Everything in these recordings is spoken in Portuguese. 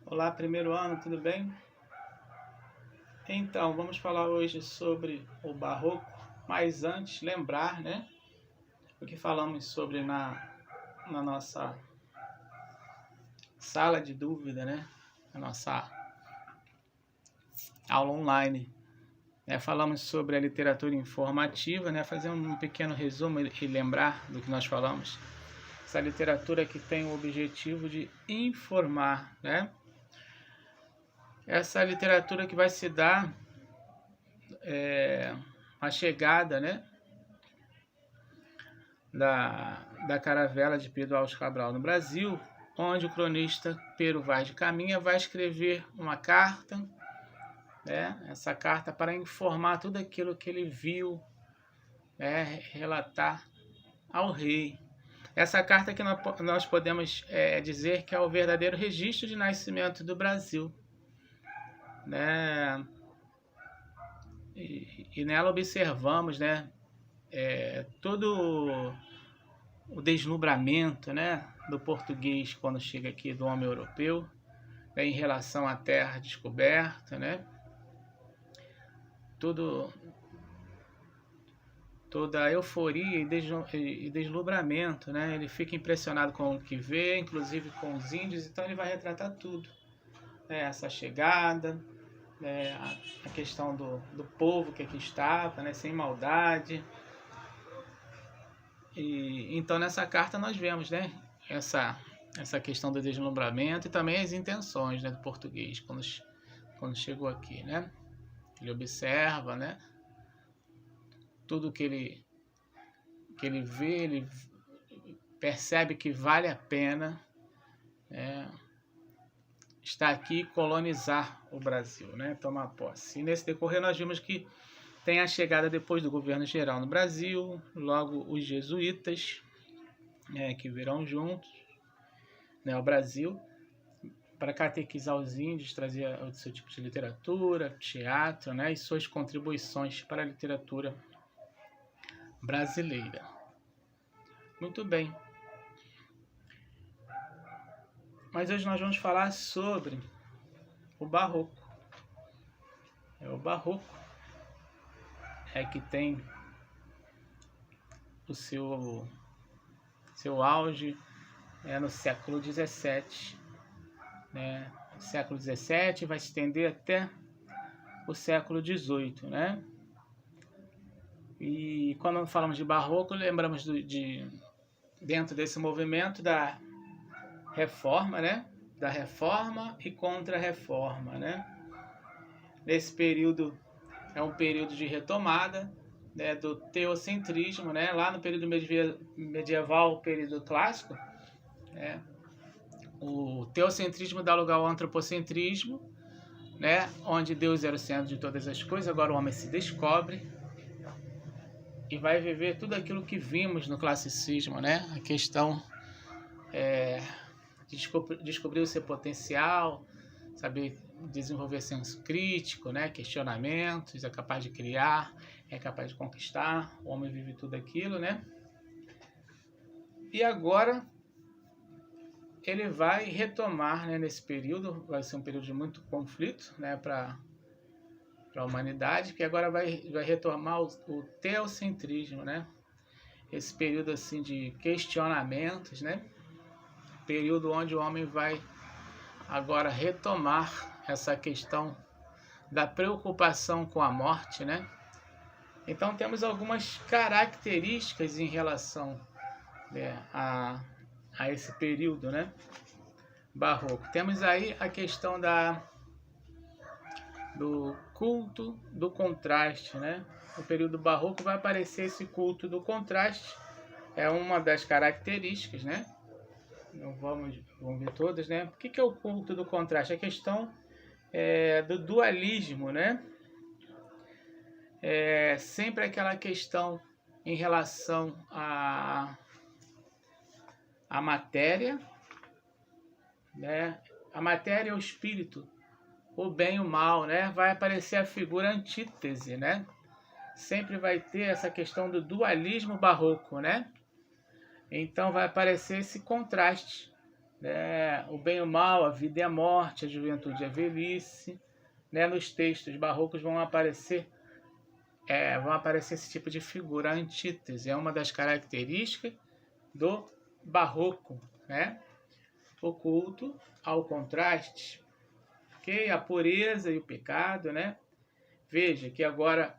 Olá, primeiro ano, tudo bem? Então, vamos falar hoje sobre o Barroco, mas antes lembrar, né, o que falamos sobre na nossa sala de dúvida, né, na nossa aula online. Falamos sobre a literatura informativa, né, fazer um pequeno resumo e lembrar do que nós falamos. Essa literatura que tem o objetivo de informar, né? Essa literatura que vai se dar a chegada, né, da caravela de Pedro Álvares Cabral no Brasil, onde o cronista Pero Vaz de Caminha vai escrever uma carta, né, essa carta para informar tudo aquilo que ele viu, né, relatar ao rei. Essa carta que nós podemos dizer que é o verdadeiro registro de nascimento do Brasil, né? E nela observamos, né, todo o deslumbramento, né, do português quando chega aqui, do homem europeu, né, em relação à terra descoberta, né, toda a euforia e deslumbramento, né, ele fica impressionado com o que vê, inclusive com os índios, então ele vai retratar tudo, né, essa chegada, né, a questão do povo que aqui estava, né, sem maldade. E então nessa carta nós vemos, né, essa questão do deslumbramento e também as intenções, né, do português quando chegou aqui, né? Ele observa, né, tudo que ele vê, ele percebe que vale a pena, né, estar aqui e colonizar o Brasil, né, tomar posse. E nesse decorrer nós vimos que tem a chegada depois do governo geral no Brasil, logo os jesuítas, que virão juntos, né, ao Brasil para catequizar os índios, trazer o seu tipo de literatura, teatro, né, e suas contribuições para a literatura brasileira. Muito bem. Mas hoje nós vamos falar sobre o Barroco. O Barroco que tem o seu auge no século XVII, né? O século XVII vai se estender até o século XVIII, né? E quando falamos de Barroco, lembramos dentro desse movimento da reforma, né? Da reforma e contra-reforma, né? Nesse período é um período de retomada, né, do teocentrismo, né? Lá no período medieval, período clássico, né? O teocentrismo dá lugar ao antropocentrismo, né? Onde Deus era o centro de todas as coisas. Agora o homem se descobre e vai viver tudo aquilo que vimos no classicismo, né? A questão de descobrir o seu potencial, saber desenvolver senso crítico, né? Questionamentos, é capaz de criar, é capaz de conquistar. O homem vive tudo aquilo, né? E agora ele vai retomar, né, nesse período, vai ser um período de muito conflito, né, para a humanidade, que agora vai retomar o teocentrismo, né? Esse período assim de questionamentos, né? Período onde o homem vai agora retomar essa questão da preocupação com a morte, né? Então temos algumas características em relação, né, a esse período, né, barroco. Temos aí a questão do culto do contraste, né? No período barroco vai aparecer esse culto do contraste, é uma das características, né? Não vamos ver todas, né? O que é o culto do contraste? A questão do dualismo, né? Sempre aquela questão em relação à matéria, né? A matéria é o espírito, o bem e o mal, né? Vai aparecer a figura antítese, né? Sempre vai ter essa questão do dualismo barroco, né? Então vai aparecer esse contraste, né? O bem e o mal, a vida e a morte, a juventude e a velhice, né? Nos textos barrocos vão aparecer esse tipo de figura, a antítese, é uma das características do barroco, né? O culto ao contraste, ok? A pureza e o pecado, né? Veja que agora,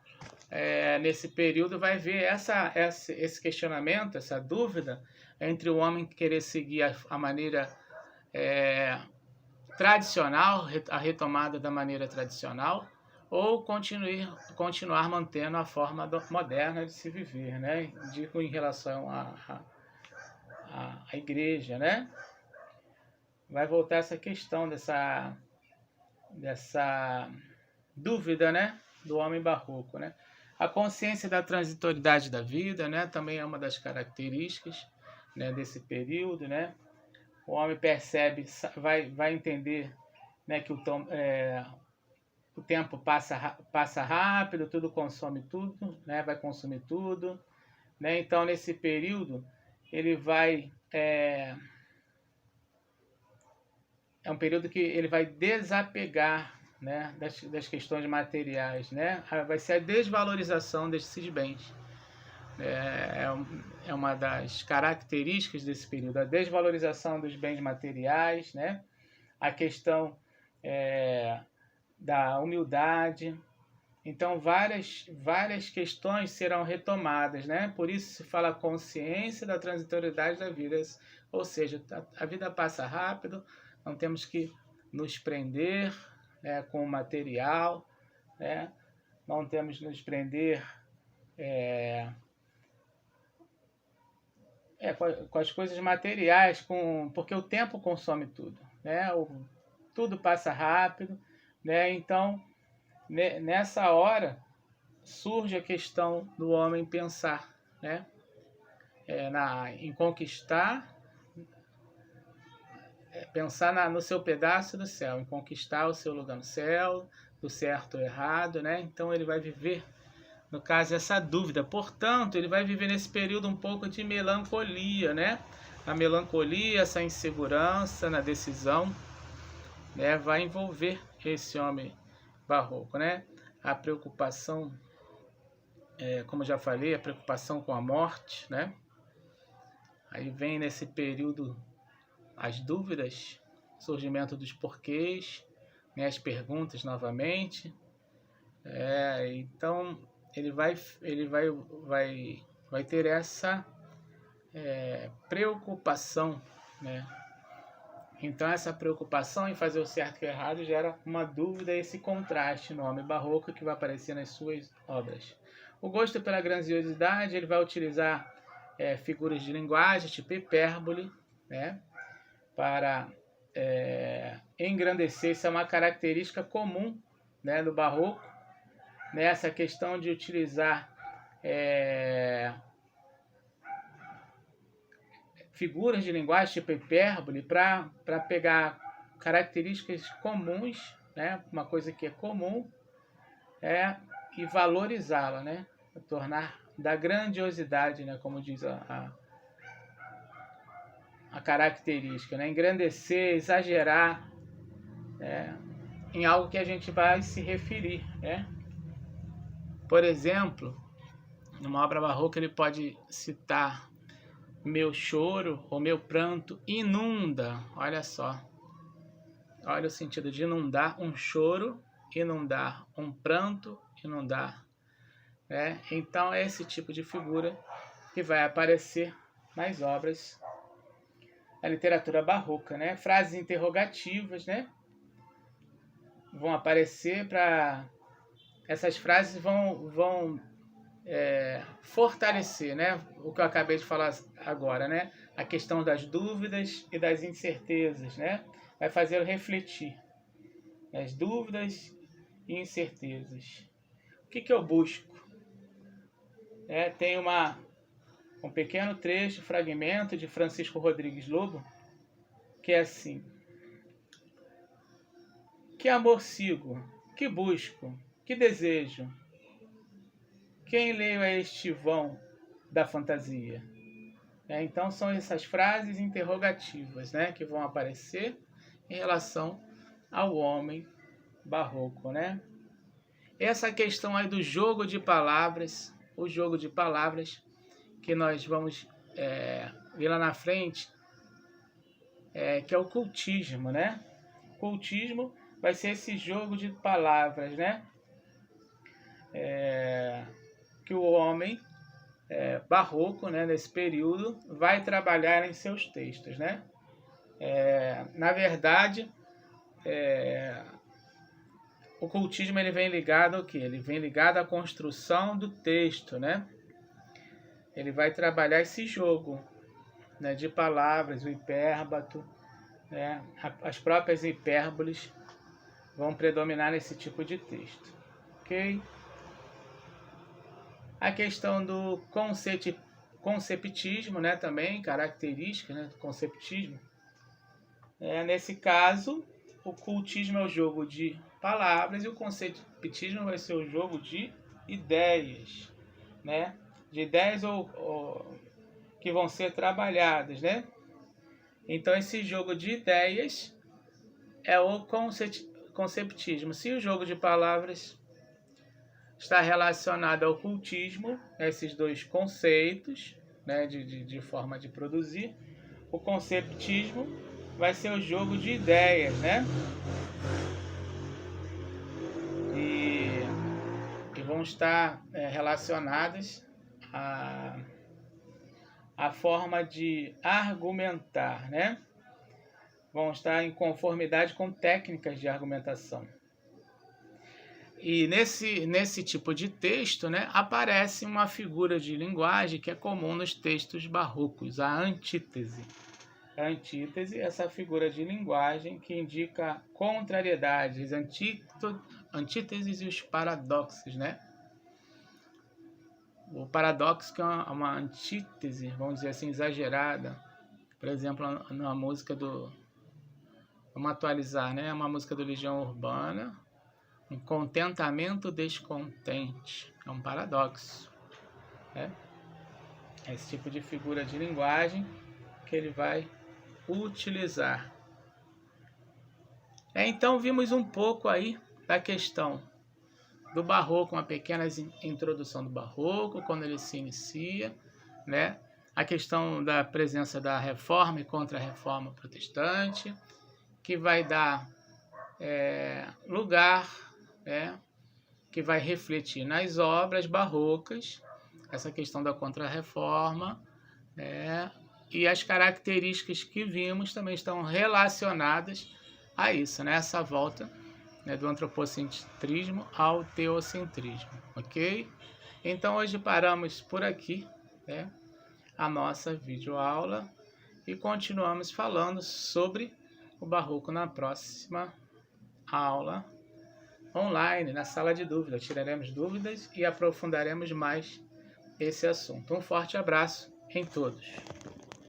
nesse período, vai ver esse questionamento, essa dúvida entre o homem querer seguir a maneira tradicional, a retomada da maneira tradicional, ou continuar mantendo a forma moderna de se viver, né? Digo em relação à igreja, né? Vai voltar essa questão dessa dúvida, né? Do homem barroco, né? A consciência da transitoriedade da vida, né? Também é uma das características, né? Desse período, né? O homem percebe, vai entender, né? Que o tempo passa rápido, tudo consome tudo, né? Vai consumir tudo, né? Então, nesse período, ele vai... É um período que ele vai desapegar, né? das questões materiais, né? Vai ser a desvalorização desses bens. É uma das características desse período, a desvalorização dos bens materiais, né? A questão da humildade. Então, várias questões serão retomadas, né? Por isso se fala consciência da transitoriedade da vida. Ou seja, a vida passa rápido, não temos que nos prender, né, com o material, né? Não temos que nos prender com as coisas materiais, porque o tempo consome tudo, né? Tudo passa rápido, né? Então, nessa hora surge a questão do homem pensar, né? Em conquistar, pensar no seu pedaço do céu, em conquistar o seu lugar no céu, do certo ou errado, né? Então ele vai viver, no caso, essa dúvida. Portanto, ele vai viver nesse período um pouco de melancolia, né? A melancolia, essa insegurança na decisão, né? Vai envolver esse homem barroco, né? A preocupação, como já falei, a preocupação com a morte, né? Aí vem nesse período as dúvidas, surgimento dos porquês, né? As perguntas novamente. Então ele vai ter essa preocupação, né? Então essa preocupação em fazer o certo e o errado gera uma dúvida, esse contraste no homem barroco que vai aparecer nas suas obras. O gosto pela grandiosidade, ele vai utilizar figuras de linguagem, tipo hipérbole, né? Para engrandecer. Isso é uma característica comum, né, do barroco, nessa questão de utilizar figuras de linguagem tipo hipérbole para pegar características comuns, né, uma coisa que é comum, e valorizá-la, né, tornar da grandiosidade, né, como diz a característica, né, engrandecer, exagerar, em algo que a gente vai se referir, né? Por exemplo, numa obra barroca ele pode citar: meu choro ou meu pranto inunda. Olha só, olha o sentido de inundar, um choro, inundar, um pranto, inundar, né? Então é esse tipo de figura que vai aparecer nas obras da literatura barroca, né? Frases interrogativas, né? Vão aparecer essas frases vão fortalecer, né, o que eu acabei de falar agora, né, a questão das dúvidas e das incertezas, né, vai fazer refletir as dúvidas e incertezas. O que eu busco? Tem um pequeno trecho, fragmento de Francisco Rodrigues Lobo, que é assim: que amor sigo, que busco, que desejo? Quem leio é este vão da fantasia? Então são essas frases interrogativas, né, que vão aparecer em relação ao homem barroco, né? Essa questão aí do jogo de palavras, o jogo de palavras que nós vamos ver lá na frente, que é o cultismo, né? Cultismo vai ser esse jogo de palavras, né? Que o homem barroco, né, nesse período, vai trabalhar em seus textos, né? Na verdade, o cultismo ele vem ligado ao quê? Ele vem ligado à construção do texto, né? Ele vai trabalhar esse jogo, né, de palavras, o hipérbato, né? As próprias hipérboles vão predominar nesse tipo de texto, ok? A questão do conceptismo, né, também, característica, né, do conceptismo. Nesse caso, o cultismo é o jogo de palavras e o conceptismo vai ser o jogo de ideias, né? De ideias que vão ser trabalhadas, né? Então, esse jogo de ideias é o conceptismo. Se o jogo de palavras está relacionado ao cultismo, esses dois conceitos, né, de forma de produzir, o conceptismo vai ser o jogo de ideias, né? E vão estar relacionadas à forma de argumentar, né? Vão estar em conformidade com técnicas de argumentação. E nesse tipo de texto, né, aparece uma figura de linguagem que é comum nos textos barrocos, a antítese. A antítese é essa figura de linguagem que indica contrariedades, antíteses e os paradoxos, né? O paradoxo que é uma antítese, vamos dizer assim, exagerada. Por exemplo, na música vamos atualizar, né? Uma música do Legião Urbana, um contentamento descontente. É um paradoxo, né? É esse tipo de figura de linguagem que ele vai utilizar. Então vimos um pouco aí da questão do barroco, uma pequena introdução do barroco, quando ele se inicia, né? A questão da presença da reforma e contra-reforma protestante, que vai dar lugar, né, que vai refletir nas obras barrocas, essa questão da contra-reforma, e as características que vimos também estão relacionadas a isso, né? Essa volta, né, do antropocentrismo ao teocentrismo, ok? Então hoje paramos por aqui, né, a nossa videoaula e continuamos falando sobre o barroco na próxima aula online, na sala de dúvidas. Tiraremos dúvidas e aprofundaremos mais esse assunto. Um forte abraço em todos.